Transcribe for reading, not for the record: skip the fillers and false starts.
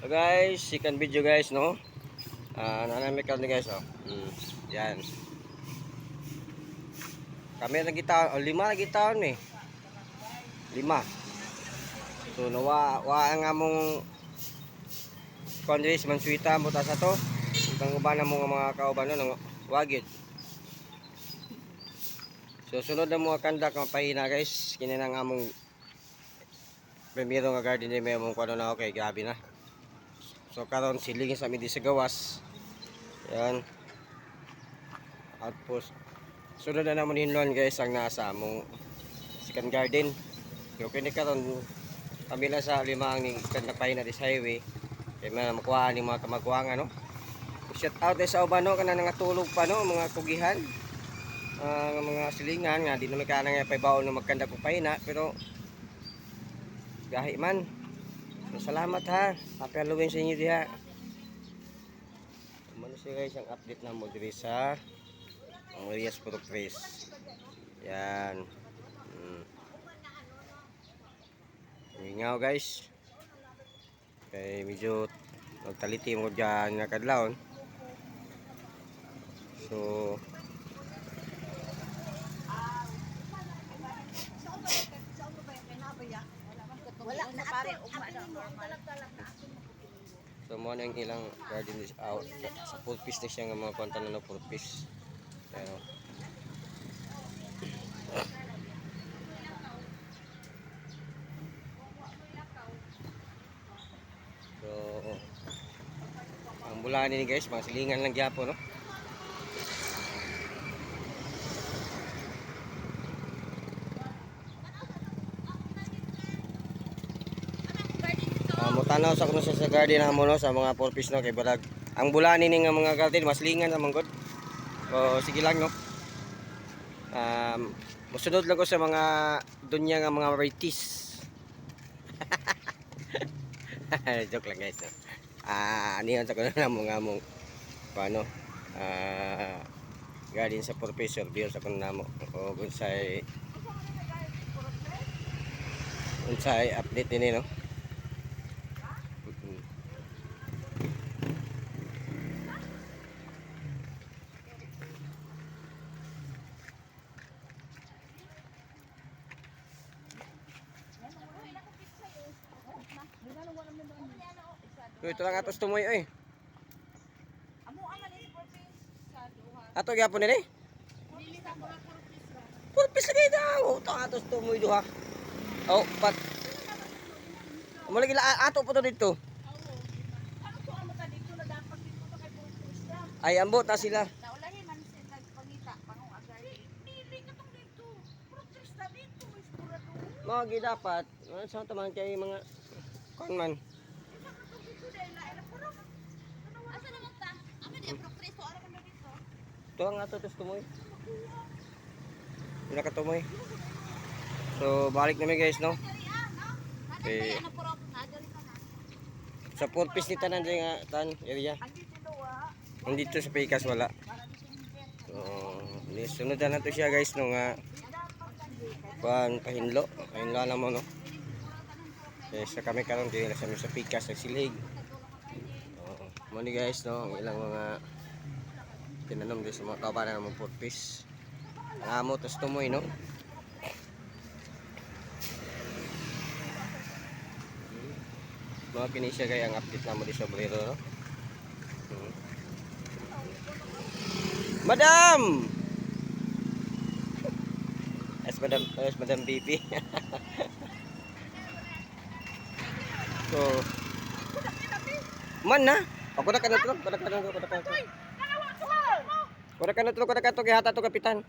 So guys, second video guys, no? Nanamik kami guys, oh. Yan. Kami nagita, lima nagitaon eh. Lima. So nawa ang among kondis mansuita mo ta sa to. Ang uban mo mga kauban no wagit. So sunod na mga kandak mapahina guys, kini nang among primero nga garden ni may mong kuno na okay, grabe na. So karon silingin sa amin di sa gawas. Yan. Outpost. Sunod na naman hinlon guys ang nasa among second garden. So kini karon kami lang sa limang ning kanapay na dis highway. Kay makuha ni mga kamagwang ano. Shout out sa ubano kana nangatulog pa no mga kugihan. Mga silingan nga di na may kanang paybaon na magkanda ko pahina pero gahi man. So, salamat ha. Happy Halloween sa inyo diha. Mano siya guys ang update na mo diri sa Marias Puro Tres. Yan. Ingaw guys. Kay medyo nagtaliti mo dyan nga kadlawon. So wala na pare normal. so mo na yung ilang garden is out sa full piece na siya nga mga konta na full piece. Pero so ang bulan ni guys mga silingan lang gyapon no. Mutanaw sa kuno sa garden namo no sa mga purpose no kay balag ang bulani ni nga mga garden maslingan sa manggod. O sige lang no. Musunod lang ko sa mga dunya nga mga varieties. Joke lang guys. No? Anihan sa kuno namo nga mong paano garden sa purpose review sa kuno namo o unsay update ini no. Ito lang atos tumoy oy. Amo aman is purpose sa duha. Ato gyapon ni. Dili ta mga purpose ra. Purpose lagi daw. Ito atos tumoy duha. Oh, pat. Mo lagi ato po to dito. Ano to amo ta dito na dapat dito to kay purpose ra. Ay ambot na sila. Naulahi man sin nagpangita pangong agay. Dili ka tong dito. Purpose ra dito is pura to. Mo gi dapat. Ano sa taman kay mga kon man. Asa naman ta? Amo di purpose to ara man dito. Ito ang ato tos tumoy. Ina ka tumoy. So balik na mi guys no. Okay. Ano puro nadali ka na. Sa purpose ni tanan nga tan area. Andito duwa. Nandito sa Pikas wala. So, sunod na to siya guys no nga pahinlo na mo no. Okay, sa kami karon dili sa Pikas sa Silig. Mo ni guys no ang ilang mga tinanom din sa mga kabanan ng purpose. Amo tos tumoy no. Mga kini siya kaya ang update na mo di sa Bolero no. Madam! Yes, Madam BP. So, man na. Ako na kanutro, kada kanutro. Kada kanutro kay hata to kapitan.